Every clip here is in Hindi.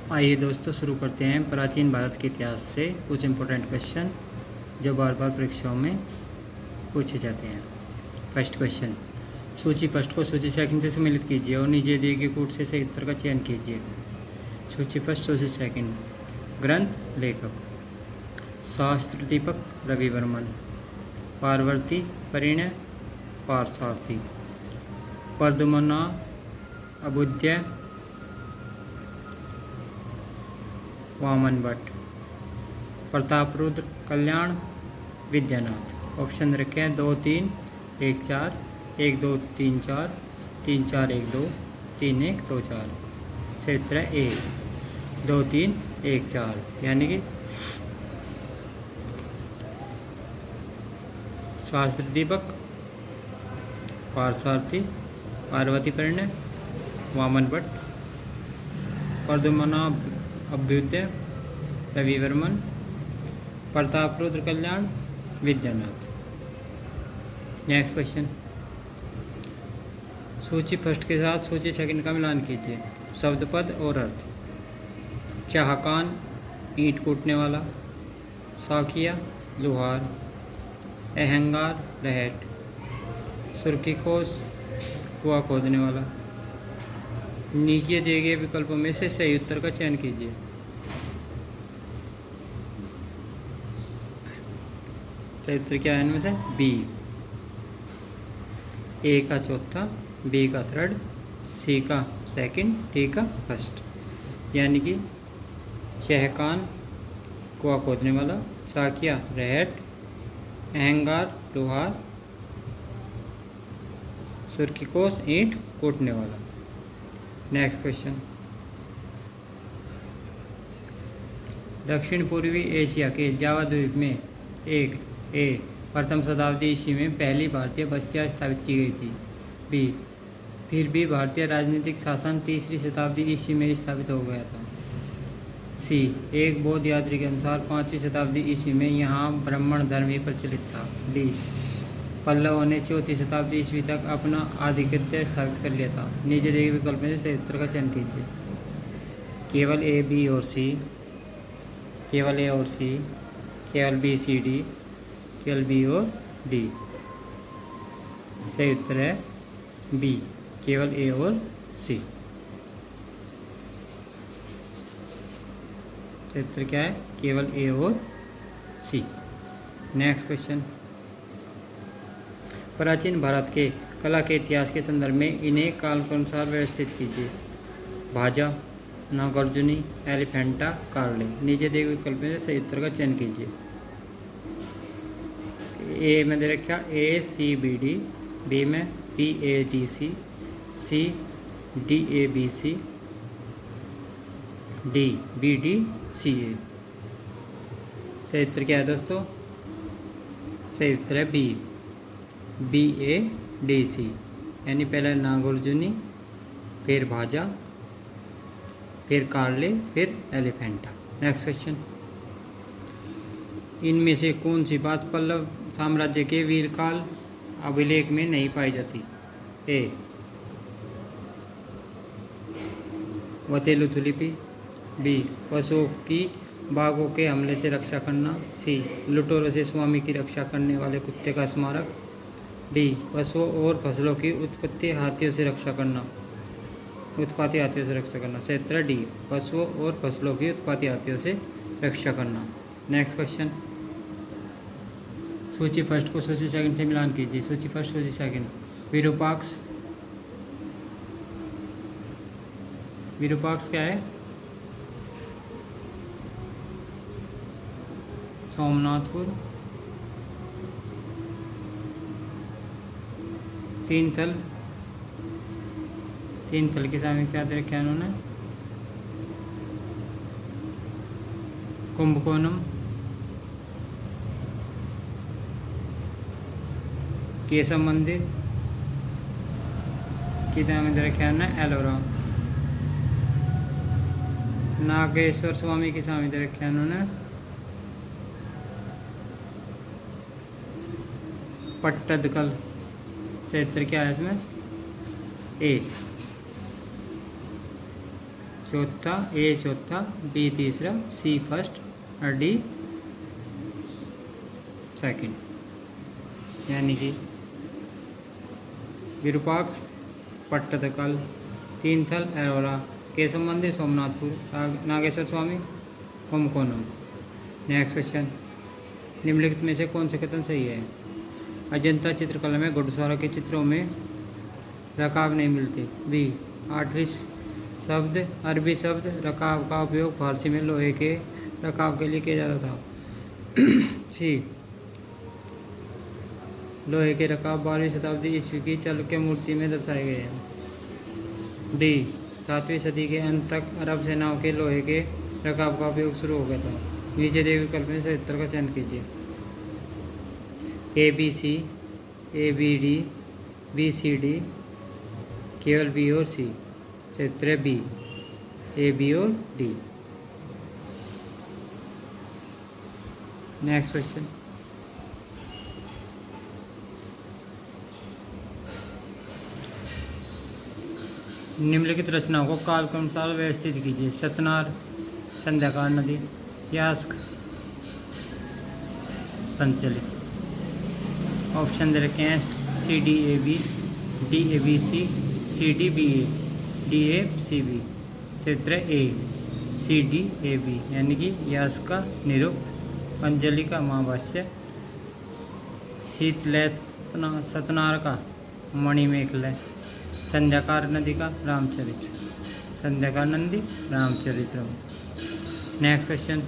आइए दोस्तों शुरू करते हैं प्राचीन भारत के इतिहास से कुछ इम्पोर्टेंट क्वेश्चन जो बार बार परीक्षाओं में पूछे जाते हैं। फर्स्ट क्वेश्चन, सूची फर्स्ट को सूची सेकंड से सम्मिलित कीजिए और नीचे दिए गए कूट से सही उत्तर का चयन कीजिए। सूची फर्स्ट सूची सेकंड। ग्रंथ लेखक शास्त्र दीपक रविवर्मन, पार्वती परिणय पारसारथी, परदुमना अबुद्य वामन भट्ट, प्रतापरुद्र कल्याण विद्यानाथ। ऑप्शन रखे हैं 2 3 1 4 1 2 3 4 3 4 1 2 3 1 2 4। सही उत्तर है ए 2 3 1 4, यानी कि शास्त्र दीपक, पारसारथी, पार्वती परिणय, वामन भट्ट, परदुमना अभ्युदय, रविवर्मन, प्रतापरुद्र कल्याण विद्यानाथ। नेक्स्ट क्वेश्चन, सूची फर्स्ट के साथ सूची सेकंड का मिलान कीजिए। शब्द पद और अर्थ। चाहकान ईंट कूटने वाला, साखिया लोहार, अहंगार रहट, सुर्खी कोस कुआं खोदने वाला। नीचे दिए गए विकल्पों में से सही उत्तर का चयन कीजिए। सही उत्तर क्या है इनमें से? बी, ए का चौथा, बी का थर्ड, सी का सेकंड, डी का फर्स्ट। यानी कि चहकान कुआं खोदने वाला, साकिया रहट, अहंगार लोहार, सुर्खी कोस ईंट कूटने वाला। नेक्स्ट क्वेश्चन, दक्षिण पूर्वी एशिया के जावा द्वीप में प्रथम शताब्दी ईस्वी में पहली भारतीय बस्तियां स्थापित की गई थी। बी, फिर भी भारतीय राजनीतिक शासन तीसरी शताब्दी ईस्वी में स्थापित हो गया था। सी, एक बौद्ध यात्री के अनुसार 5वीं शताब्दी ईस्वी में यहाँ ब्राह्मण धर्म ही प्रचलित था। डी, पल्लवों ने 4वीं शताब्दी ईस्वी तक अपना आधिपत्य स्थापित कर लिया था। नीचे दिए गए विकल्प में से सही उत्तर का चयन कीजिए। केवल ए, बी और सी, केवल ए और सी, केवल बी सी डी, केवल बी और डी। सही उत्तर है बी, केवल ए और सी। सही उत्तर क्या है? केवल ए और सी। नेक्स्ट क्वेश्चन, प्राचीन भारत के कला के इतिहास के संदर्भ में इन्हें काल के अनुसार व्यवस्थित कीजिए। भाजा, नागार्जुनी, एलिफेंटा, कार्ले। नीचे दिए गए विकल्प में से सही उत्तर का चयन कीजिए। ए में दे रखा A C B D, B में P A D C, C D A B C, D B D C A. सही उत्तर क्या है दोस्तों? सही उत्तर है B, B A D C, यानी पहले नागार्जुनी, फिर भाजा, फिर कार्ले, फिर एलिफेंटा। नेक्स्ट क्वेश्चन, इनमें से कौन सी बात पल्लव साम्राज्य के वीरकाल अभिलेख में नहीं पाई जाती? ए, वतेलुथ लिपि, बी, पशुओं की बाघों के हमले से रक्षा करना, सी, लुटेरों से स्वामी की रक्षा करने वाले कुत्ते का स्मारक, डी, पशुओं और फसलों की उत्पत्ति हाथियों से रक्षा करना, उत्पाती हाथियों से रक्षा करना। सही उत्तर डी, पशुओं और फसलों की उत्पाती हाथियों से रक्षा करना। नेक्स्ट क्वेश्चन, सूची फर्स्ट को सूची सेकंड से मिलान कीजिए। सूची फर्स्ट सूची सेकंड। विरूपाक्ष, विरूपाक्ष क्या है? सोमनाथपुर। तीन थल के सामने क्या दे रखा है उन्होंने? कुंभकोणम, केशव मंदिर की दाम दे रखा है ना एलोरा। नागेश्वर स्वामी के सामने दे रखा है उन्होंने पट्टदकल। चरित्र क्या है इसमें? ए, चौथा, ए चौथा, बी तीसरा, सी फर्स्ट और डी सेकंड, यानी कि विरूपाक्ष, पट्टदकल, तीनथल, एरोरा, केशव मंदिर, सोमनाथपुर, नागेश्वर स्वामी, कुंभकोणम। नेक्स्ट क्वेश्चन, निम्नलिखित में से कौन से कथन सही है? अजंता चित्रकला में घुड़सवारों के चित्रों में रकाब नहीं मिलते। बी, 8वीं शब्द अरबी शब्द रकाब का उपयोग फारसी में लोहे के रकाब के लिए किया जाता था। सी, लोहे के रकाब 12वीं शताब्दी ईस्वी की चालुक्य मूर्ति में दर्शाए गए हैं। डी, 7वीं सदी के अंत तक अरब सेनाओं के लोहे के रकाब का उपयोग शुरू हो गया था। नीचे दिए विकल्प में से उत्तर का चयन कीजिए। A B C, A B D, B C D, केवल बी और सी। उत्तर है बी, ए बी और डी। नेक्स्ट क्वेश्चन, निम्नलिखित रचनाओं को काल के अनुसार व्यवस्थित कीजिए। सतनार, संध्याकाल नदी, यास्क, संचलित। ऑप्शन दे रखे हैं C D A B, D A B C, C D B A, D A C B. क्षेत्र A, C D A B, यानी कि यास्क का निरुक्त, पंजलि का महाभाष्य, शीतलैस्तना सतनार का मणिमेखला, संध्याकार नदी का रामचरित्र। संध्याकार नदी रामचरित्र। नेक्स्ट क्वेश्चन,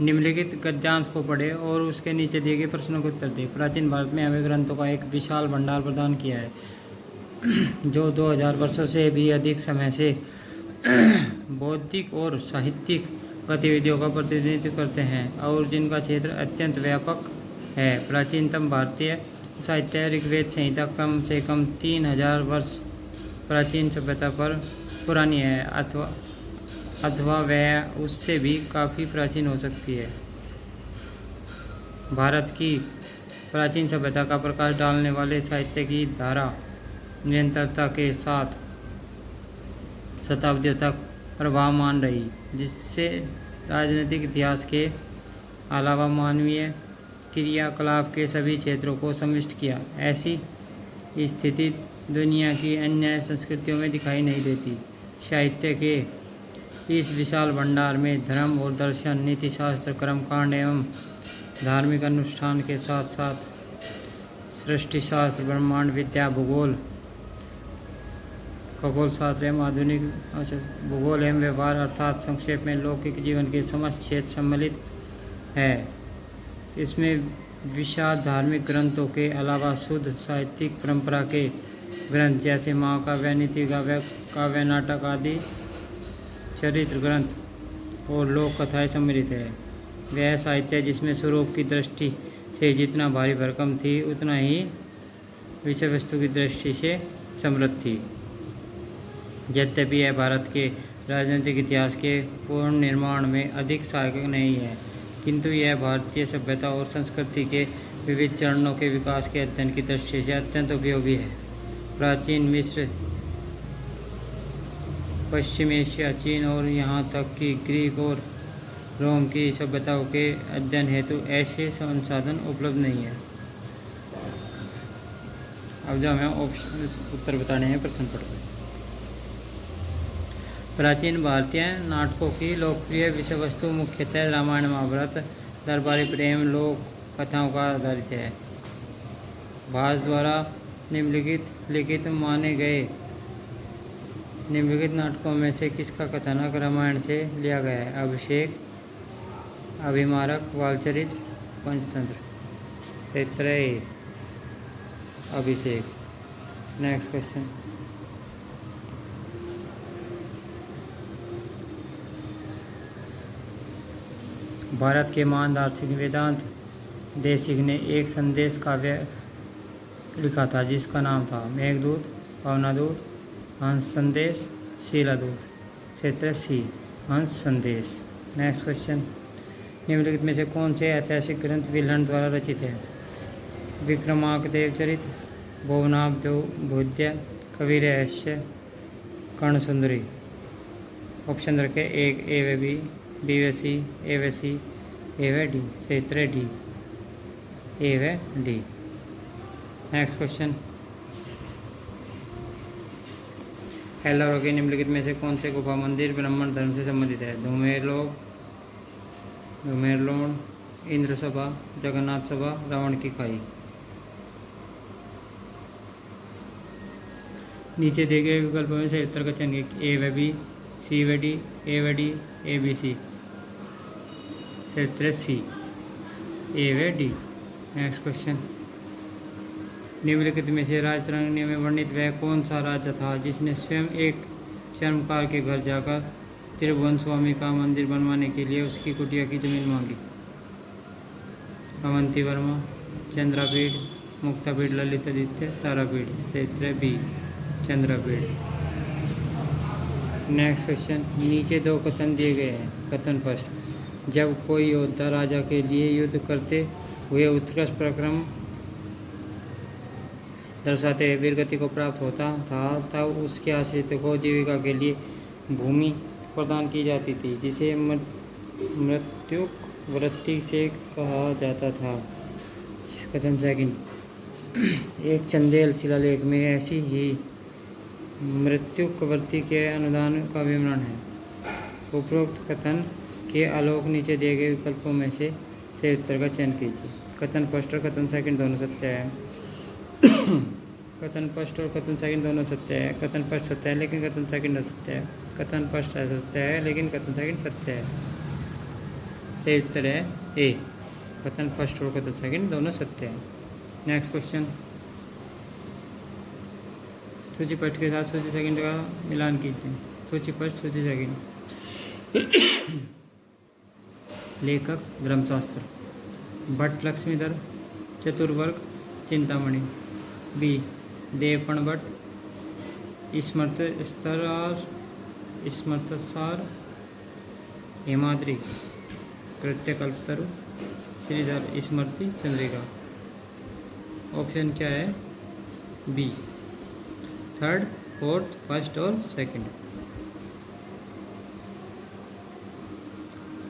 निम्नलिखित गद्यांश को पढ़े और उसके नीचे दिए गए प्रश्नों के उत्तर दें। प्राचीन भारत में हमें ग्रंथों का एक विशाल भंडार प्रदान किया है जो 2000 वर्षों से भी अधिक समय से बौद्धिक और साहित्यिक गतिविधियों का प्रतिनिधित्व करते हैं और जिनका क्षेत्र अत्यंत व्यापक है। प्राचीनतम भारतीय साहित्य ऋग्वेद संहिता कम से कम 3000 वर्ष प्राचीन सभ्यता पर पुरानी है अथवा वह उससे भी काफ़ी प्राचीन हो सकती है। भारत की प्राचीन सभ्यता का प्रकाश डालने वाले साहित्य की धारा निरंतरता के साथ शताब्दियों तक प्रभावमान रही, जिससे राजनीतिक इतिहास के अलावा मानवीय क्रियाकलाप के सभी क्षेत्रों को सम्मिलित किया। ऐसी स्थिति दुनिया की अन्य संस्कृतियों में दिखाई नहीं देती। साहित्य के इस विशाल भंडार में धर्म और दर्शन, नीतिशास्त्र, कर्मकांड एवं धार्मिक अनुष्ठान के साथ साथ सृष्टि शास्त्र, ब्रह्मांड विद्या, भूगोल, खगोल शास्त्र एवं आधुनिक भूगोल एवं व्यवहार अर्थात संक्षेप में लौकिक जीवन के समस्त क्षेत्र सम्मिलित है। इसमें विशाल धार्मिक ग्रंथों के अलावा शुद्ध साहित्यिक परंपरा के ग्रंथ जैसे महाकाव्य, नीति काव्य, काव्य नाटक आदि चरित्र ग्रंथ और लोक कथाएँ सम्मिलित है। वह साहित्य जिसमें स्वरूप की दृष्टि से जितना भारी भरकम थी उतना ही विषय वस्तु की दृष्टि से समृद्ध थी। यद्यपि यह भारत के राजनीतिक इतिहास के पूर्ण निर्माण में अधिक सहायक नहीं है, किंतु यह भारतीय सभ्यता और संस्कृति के विविध चरणों के विकास के अध्ययन की दृष्टि से अत्यंत उपयोगी है। प्राचीन मिस्र, पश्चिम एशिया, चीन और यहाँ तक कि ग्रीक और रोम की सभ्यताओं के अध्ययन हेतु ऐसे संसाधन उपलब्ध नहीं है। अब जो हमें उत्तर बताने हैं प्रश्न पढ़ते हैं। प्राचीन भारतीय नाटकों की लोकप्रिय विषय वस्तु मुख्यतः रामायण, महाभारत, दरबारी प्रेम, लोक कथाओं का आधारित है। भारत द्वारा निम्नलिखित माने गए निम्नलिखित नाटकों में से किसका कथानक रामायण से लिया गया है? अभिषेक, अभिमारक, बालचरित्र, पंचतंत्र। क्षेत्र ए, अभिषेक। नेक्स्ट क्वेश्चन, भारत के महान दार्शनिक वेदांत देशिक ने एक संदेश काव्य लिखा था जिसका नाम था मेघदूत, पवनादूत, हंस संदेश, शीलादूत। क्षेत्र सी, हंस संदेश। नेक्स्ट क्वेश्चन, निम्नलिखित में से कौन से ऐतिहासिक ग्रंथ विल्हण द्वारा रचित है? विक्रमांक देवचरित, भुवनाब्दो भोज्य, कवि रहस्य, कर्ण सुंदरी। ऑप्शन रखे 1 ए व बी व सी, ए व सी, ए व डी। सही उत्तर है डी, ए व डी। नेक्स्ट क्वेश्चन, एल्लारो के निम्नलिखित में से कौन से गुफा मंदिर ब्राह्मण धर्म से संबंधित है? धूमेरलोन, इंद्र सभा, जगन्नाथ सभा, रावण की खाई। नीचे दिए गए विकल्पों में से उत्तर का चयन कीजिए। ए व बी, सी व डी, ए व डी, ए बी सी। सही उत्तर है सी, ए व डी। नेक्स्ट क्वेश्चन, निम्नलिखित में से राजतरंगिणी में वर्णित वह कौन सा राजा था जिसने स्वयं एक चर्मकार के घर जाकर त्रिभुवन स्वामी का मंदिर बनवाने के लिए उसकी कुटिया की जमीन मांगी? अवंती वर्मा, चंद्रापीठ, मुक्तापीठ, ललितादित्य, तारापीठ। सही उत्तर है बी, चंद्रापीठ। नेक्स्ट क्वेश्चन, नीचे 2 कथन दिए गए हैं। कथन फर्स्ट, जब कोई योद्धा राजा के लिए युद्ध करते हुए उत्कृष्ट पराक्रम दर्शाते हुए वीरगति को प्राप्त होता था तब उसके आश्रित को जीविका के लिए भूमि प्रदान की जाती थी जिसे मृत्युक वृत्ति से कहा जाता था। कथन सेकंड, एक चंदेल शिलालेख में ऐसी ही मृत्युक वृत्ति के अनुदान का विवरण है। उपरोक्त कथन के आलोक नीचे दिए गए विकल्पों में से सही उत्तर का चयन कीजिए। कथन फर्स्ट और कथन सेकंड दोनों सत्य है। कथन फर्स्ट और कथन सेकंड दोनों सत्य है। कथन फर्स्ट सत्य है लेकिन कथन सेकंड असत्य है। कथन फर्स्ट असत्य है लेकिन कथन सेकंड सत्य है। सही उत्तर है ए, कथन फर्स्ट और कथन सेकंड दोनों सत्य है। नेक्स्ट क्वेश्चन, सूची पृष्ठ के साथ सूची सेकंड का मिलान कीजिए। सूची पृष्ठ, सूची सेकंड। लेखक धर्मशास्त्र, भट्ट लक्ष्मीधर, चतुर्वर्ग, चिंतामणि। बी देवपण भट्ट, स्मृतसार, हेमाद्रि, कृत्यकल्पतरु, श्रीधर स्मृति चंद्रिका। ऑप्शन क्या है? बी, थर्ड, फोर्थ, फर्स्ट और सेकंड।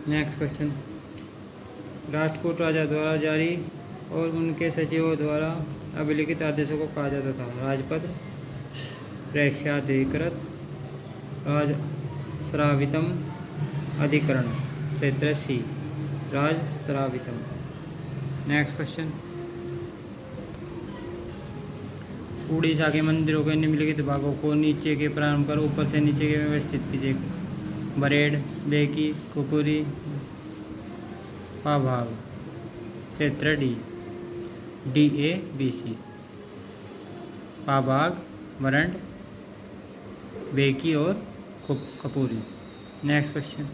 नेक्स्ट क्वेश्चन, राष्ट्रकूट राजा द्वारा जारी और उनके सचिवों द्वारा अभिलिखित आदेशों को कहा जाता था? राजपद, प्रेष्याधिकृत, राजश्रावितम, अधिकरण। क्षेत्र सी, राजश्रावितम। नेक्स्ट क्वेश्चन, उड़ीसा के मंदिरों के निम्नलिखित भागों को नीचे के प्रारंभ कर ऊपर से नीचे के में व्यवस्थित कीजिए। बरेड, बेकी, कुपुरी, पाभाग। क्षेत्र D, D A B C. पाभाग, बरंड, बेकी और कपूरी। नेक्स्ट क्वेश्चन,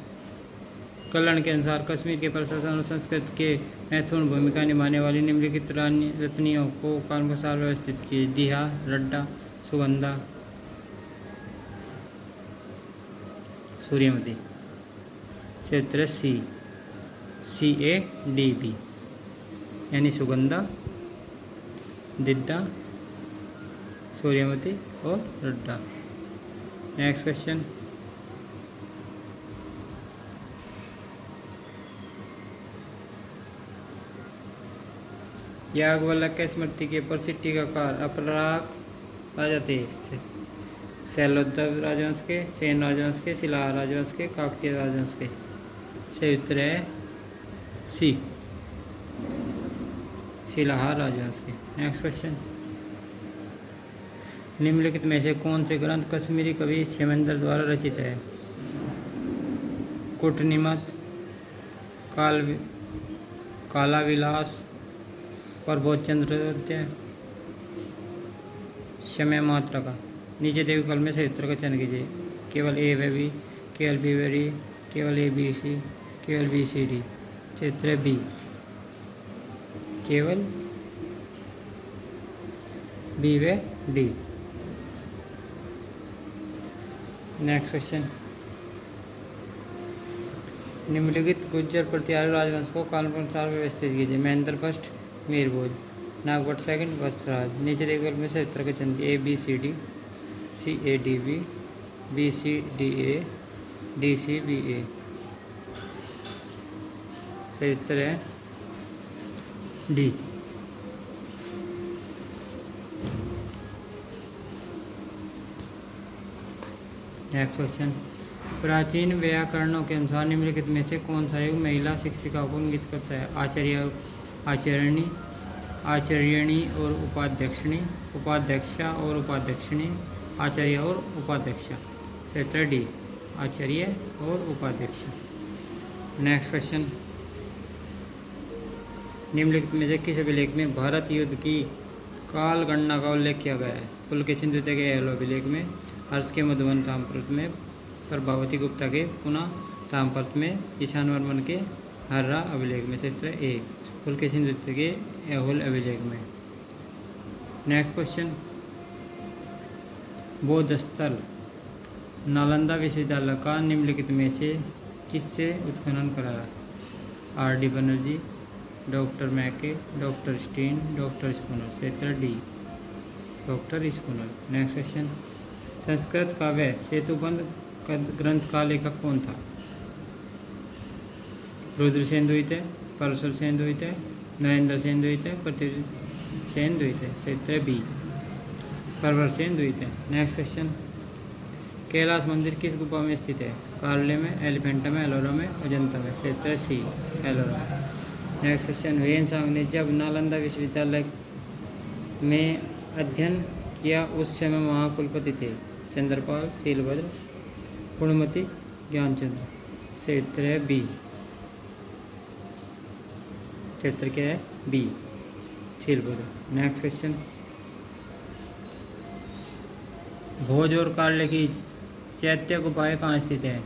कल्याण के अनुसार कश्मीर के प्रशासन और संस्कृति के महत्वपूर्ण भूमिका निभाने वाली निम्नलिखित रत्नियों को कालानुसार व्यवस्थित किए। दिहा, रड्डा, सुगंधा, सूर्यमती। क्षेत्र सी, सी ए डी बी, यानी सुगंधा, दिद्दा, सूर्यमती और रड्डा। नेक्स्ट क्वेश्चन, याज्ञवल्क्य के स्मृति के प्रसिद्ध टीकाकार अपराग राजा थे? शैलोद्धव राजवंश के, सेन राजवंश के, शिलाहार राजवंश के, काकतीय राजवंश के। सही उत्तर है सी, शिलाहार राजवंश के। नेक्स्ट क्वेश्चन, निम्नलिखित में से कौन से ग्रंथ कश्मीरी कवि क्षेमेंद्र द्वारा रचित है? कूटनीमत, काला विलास, प्रबोधचंद्रोदय, समय मात्रा का। नीचे दिए विकल्प में से उत्तर का चयन कीजिए। केवल ए व बी, केवल बी व डी, केवल ए बी सी, केवल बी सी डी। क्षेत्र बी, केवल बी व डी। नेक्स्ट क्वेश्चन, निम्नलिखित गुज्जर प्रतिहारी राजवंश को कालानुसार व्यवस्थित कीजिए। Mahendra first, Mihir Bhoj, Nagabhata second, Vatsaraj. नीचे देखो में से उत्तर का चंद A B C D, C A D B, B C D A, D C B A. सही उत्तर है डी। नेक्स्ट क्वेश्चन, प्राचीन व्याकरणों के अनुसार निम्नलिखित में से कौन सा युग महिला शिक्षिकाओं को इंगित करता है? आचार्य, आचार्यणी, आचार्यणी और उपाध्यक्षिणी, उपाध्यक्षा और उपाध्यक्षिणी, आचार्य और उपाध्यक्षा। क्षेत्र डी, आचार्य और उपाध्यक्ष। नेक्स्ट क्वेश्चन, निम्नलिखित में से किस अभिलेख में भारत युद्ध की काल गणना का उल्लेख किया गया है? पुलकेशिन द्वितीय के एलो अभिलेख में, हर्ष के मधुबन ताम्रपत्र में, प्रभावती गुप्ता के पुनः ताम्रपत्र में, ईशान वर्मन के हर्रा अभिलेख में। क्षेत्र ए, पुलकेशिन द्वितीय के एहोल अभिलेख में। नेक्स्ट क्वेश्चन, बौद्ध स्थल नालंदा विश्वविद्यालय का निम्नलिखित में से किससे उत्खनन कराया? आर डी बनर्जी, डॉक्टर मैके, डॉक्टर स्टीन, डॉक्टर स्पूनर। क्षेत्र D, doctor Spooner. Next question, Sanskrit काव्य सेतुबंध ग्रंथ का लेखक कौन था? रुद्रसेन द्वितीय, परशुरसेन द्वितीय, नरेंद्र सेन द्वितीय, पृथ्वीसेन द्वितीय। क्षेत्र बी, परवरसेन द्वितीय। नेक्स्ट क्वेश्चन, कैलाश मंदिर किस गुफा में स्थित है? कार्ले में, एलिफेंटा में, एलोरा में, अजंता में। क्षेत्र सी, एलोरा। नेक्स्ट क्वेश्चन, हुएन सांग ने जब नालंदा विश्वविद्यालय में अध्ययन किया उस समय वहाँ कुलपति थे? चंद्रपाल, शीलभद्र, पूर्णमती, ज्ञानचंद्र। क्षेत्र है बी, क्षेत्र क्या है? बी, शीलभद्र। नेक्स्ट क्वेश्चन, भोज और कार्ले की चैत्य गुफाएं कहाँ स्थित है?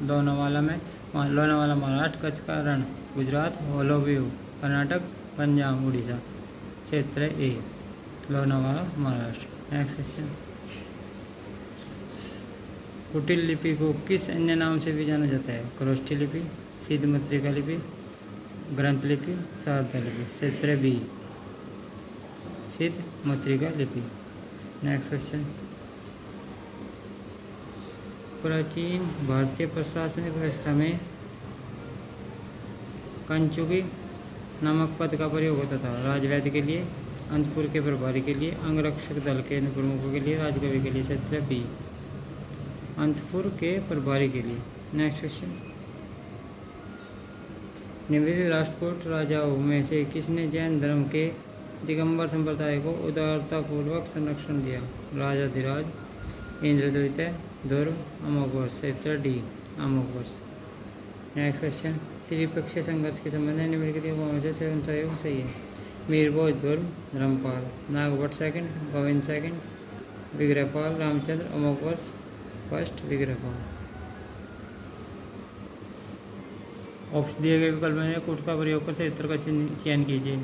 लोनावाला में, लोनावाला महाराष्ट्र, कच्छ का रण गुजरात, होलोव्यू कर्नाटक, पंजाब उड़ीसा। क्षेत्र ए, लोनावाला महाराष्ट्र। नेक्स्ट क्वेश्चन, कुटिल लिपि को किस अन्य नाम से भी जाना जाता है? खरोष्ठी लिपि, सिद्ध मुद्रिका लिपि, ग्रंथ लिपि, शारदा लिपि। क्षेत्र बी, सिद्ध मुद्रिका लिपि। नेक्स्ट क्वेश्चन, प्राचीन भारतीय प्रशासनिक व्यवस्था में कंचुकी नामक पद का प्रयोग होता था? राजवैद्य के लिए, अंतपुर के प्रभारी के लिए, अंगरक्षक दल के प्रमुखों के लिए, राजकवि के लिए। क्षेत्र बी, अंतपुर के प्रभारी के लिए। नेक्स्ट क्वेश्चन, निम्नलिखित राष्ट्रकूट राजाओं में से किसने जैन धर्म के दिगंबर संप्रदाय को उदारतापूर्वक संरक्षण दिया? राजाधिराज, इंद्र द्वितीय, ध्रुव, अमोघवर्ष। क्षेत्र डी, अमोघवर्ष। नेक्स्ट क्वेश्चन, त्रिपक्षीय संघर्ष के संबंध में निम्नलिखित में से कौन सा योग सही है? Mihirbhoj, Dhruv, Dharmapal, Nagabhatta second, Govind second, Vigrahapal, Ramchandra, Amoghavarsha first, Vigrahapal. Option दिए गए विकल्प में कूट का प्रयोग कर सही उत्तर का चयन कीजिए।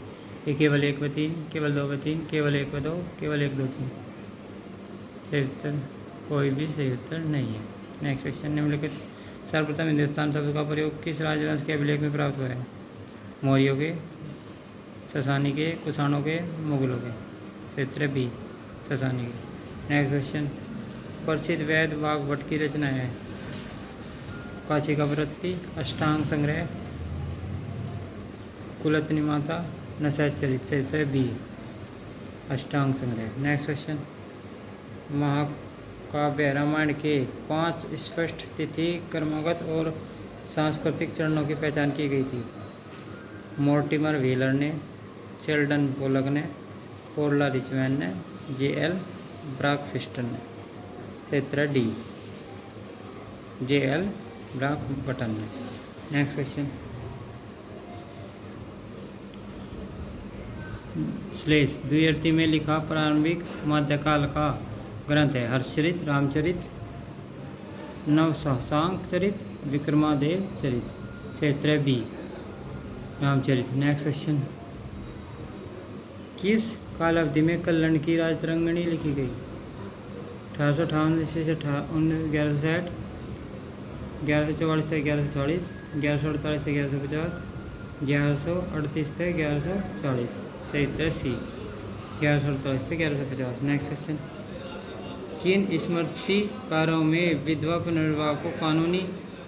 ये केवल 1/3, केवल 2/3, केवल 1/2, केवल 1/2/3। सही उत्तर कोई भी सही उत्तर नहीं है। नेक्स्ट क्वेश्चन, निम्नलिखित सर्वप्रथम हिंदुस्तान शब्द का प्रयोग किस राजवंश के अभिलेख में प्राप्त हुआ है? मौर्यों के, ससानी के, कुषाणों के, मुगलों के। क्षेत्र बी, ससानी के। नेक्स्ट क्वेश्चन, प्रसिद्ध वैद्य वाग्भट की रचना है? काशी का वृत्ति, अष्टांग संग्रह, कुलतनी माता, नशैचरित। क्षेत्र बी, अष्टांग संग्रह। नेक्स्ट क्वेश्चन, महाकाव्य रामायण के 5 स्पष्ट तिथि, कर्मगत और सांस्कृतिक चरणों की पहचान की गई थी? मोर्टिमर व्हीलर ने, शेल्डन पोलक ने, पोर्ला रिचमैन ने, J.L. ब्राकफिस्टन ने। क्षेत्र डी, J.L. ब्राकबटन ने। नेक्स्ट क्वेश्चन, श्लेष द्विअर्थी में लिखा प्रारंभिक मध्यकाल का ग्रंथ है? हर्षचरित, रामचरित, नवशशांक चरित, विक्रमादेव चरित। क्षेत्र बी, रामचरित। नेक्स्ट क्वेश्चन, किस कालावधि में कल्याण की राजतरंगिणी लिखी गई? 1858 से 1160, 1144 से 1140, 1148 से 1150, 1138 से 1140। क्षेत्र सी, 1148 से 1150। नेक्स्ट क्वेश्चन, किन स्मृतिकारों में विधवा पुनर्विवाह को कानूनी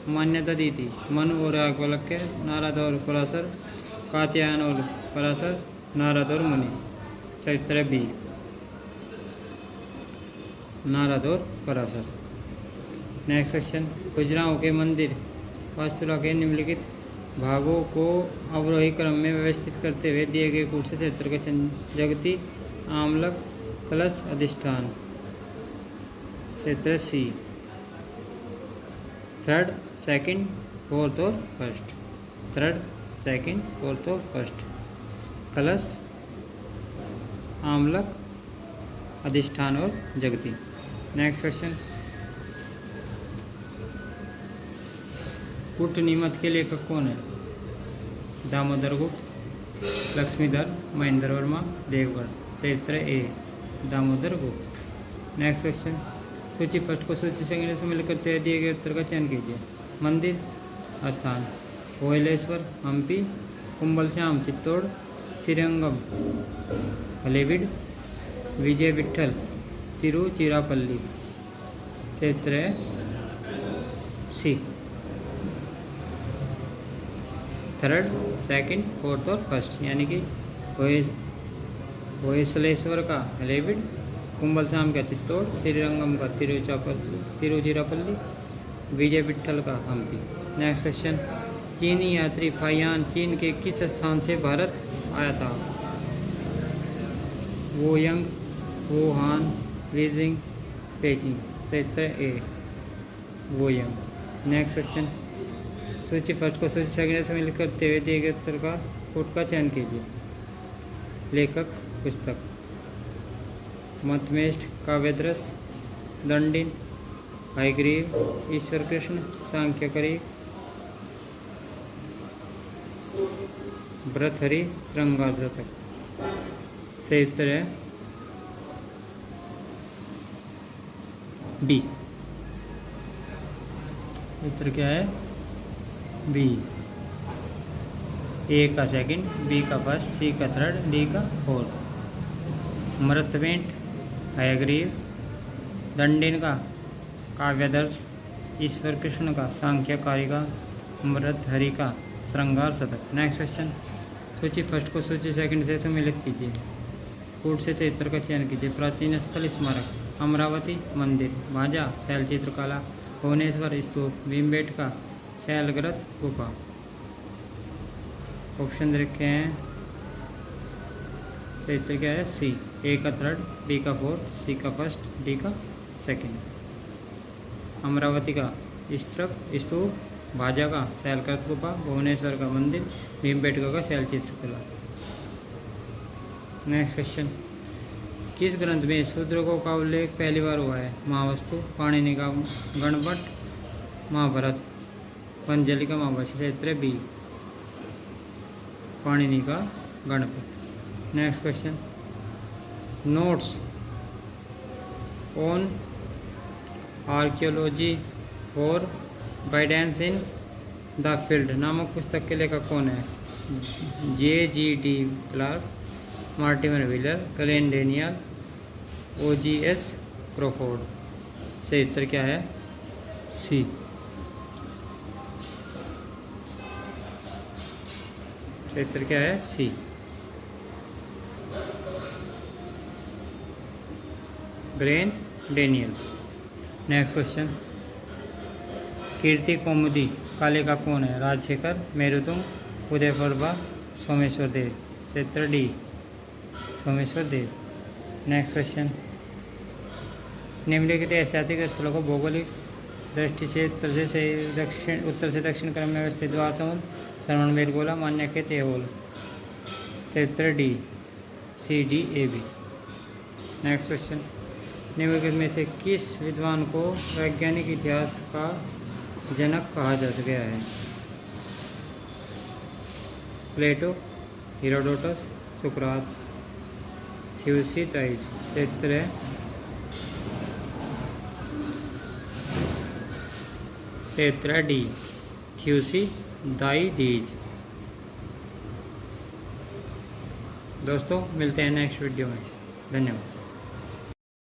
मान्यता दी थी? मनु और याज्ञवल्क्य, नारद और पराशर, कात्यायन और पराशर, नारद और मुनि। चरित्र बी, नारद और पराशर। नेक्स्ट क्वेश्चन, खजुराहो के मंदिर वास्तुकला के निम्नलिखित भागों को अवरोही क्रम में व्यवस्थित करते हुए दिए गए कूट से क्षेत्र का चयन। जगती, आमलक, कलश, अधिष्ठान। क्षेत्र सी, थर्ड, सेकंड, फोर्थ और फर्स्ट। थर्ड, सेकंड, फोर्थ और फर्स्ट। कलश, आमलक, अधिष्ठान और जगती। नेक्स्ट क्वेश्चन, कूटनीमत के लेखक कौन है? दामोदर गुप्त, लक्ष्मीधर, महेंद्र वर्मा, देवगढ़। चरित्र ए, दामोदर गुप्त। नेक्स्ट क्वेश्चन, सूची फर्स्ट को सूची सेकंड से मिल करते दिए गए उत्तर का चयन कीजिए। मंदिर, स्थान, कोयलेश्वर, हम्पी, कुंभलश्याम, चित्तौड़, श्रीरंगम, हलेबीड, विजय विठल, तिरुचिरापल्ली। क्षेत्र सी, थर्ड, सेकंड, फोर्थ और फर्स्ट, यानी कि होयसलेश्वर का हलेबीड, कुंभलश्याम का चित्तौड़, श्रीरंगम का तिरुचिरापल्ली, विजय विठल का हम्पी। नेक्स्ट क्वेश्चन, चीनी यात्री फाहियान चीन के किस स्थान से भारत आया था? वोयंग, वुहान, बीजिंग, पेकिंग। क्षेत्र ए, वोयंग। नेक्स्ट क्वेश्चन, सूची फर्स्ट को सूची सेकंड से मिल करते हुए दिए गए उत्तर का कूट का चयन कीजिए। लेखक, पुस्तक, मतमेष्ट, काव्यदृश, दंडिन, हयग्रीव, ईश्वर कृष्ण, सांख्यकरी, भर्तृहरि, श्रृंगार शतक। सही उत्तर है बी। उत्तर क्या है? बी। ए का सेकंड, बी का फर्स्ट, सी का थर्ड, डी का फोर्थ। मृतवेंट, हयग्रीव, दंडिन का काव्यदर्श, ईश्वर कृष्ण का सांख्यकारी का, भर्तृहरि का श्रृंगार शतक। नेक्स्ट क्वेश्चन, सूची फर्स्ट को सूची सेकंड से सम्मिलित कीजिए। कूट से क्षेत्र का चयन कीजिए। प्राचीन स्थल, स्मारक, अमरावती मंदिर, भांजा शैल चित्रकला, भुवनेश्वर स्तूप, भीमबेटका शैलग्रत गुफा। ऑप्शन रखे हैं, क्षेत्र क्या है? सी। ए का थर्ड, बी का फोर्थ, सी का फर्स्ट, डी का सेकंड। अमरावती का स्तूप, भाजा का शैलग्रत गुफा, भुवनेश्वर का मंदिर, भीमबेटका का शैल चित्रकला। नेक्स्ट क्वेश्चन, किस ग्रंथ में शूद्रकों का उल्लेख पहली बार हुआ है? महावस्तु, पाणिनि का गणपट, महाभारत, पंजलि का महाभाष्य। क्षेत्र बी, पाणिनि का गणपट। Next question, notes on archaeology for guidance in the field नामक पुस्तक के लेखक कौन है? J.G.D. Clark, Mortimer Wheeler, Glyn Daniel, O.G.S. Crawford. सही उत्तर क्या है? सी। क्षेत्र क्या है? C. Glyn Daniel. Next question, Kirti Kaumudi का लेखक कौन है? राजशेखर, मेरुतुंग, उदय प्रभा, सोमेश्वर देव। क्षेत्र डी, सोमेश्वर देव। नेक्स्ट क्वेश्चन, निम्नलिखित ऐतिहासिक स्थलों को भौगोलिक दृष्टि से उत्तर से दक्षिण क्रम में अवस्थित। द्वारसमुद्र, श्रवणबेलगोला, मान्यखेत, ऐहोल। क्षेत्र D, C, D, A, B. Next question, निम्नलिखित में से किस विद्वान को वैज्ञानिक इतिहास का जनक कहा जा गया है? प्लेटो, हेरोडोटस, सुकरात, थ्यूसिडाइड। क्षेत्र है क्षेत्र डी, थ्यूसिडाइडीज। दोस्तों मिलते हैं नेक्स्ट वीडियो में। धन्यवाद।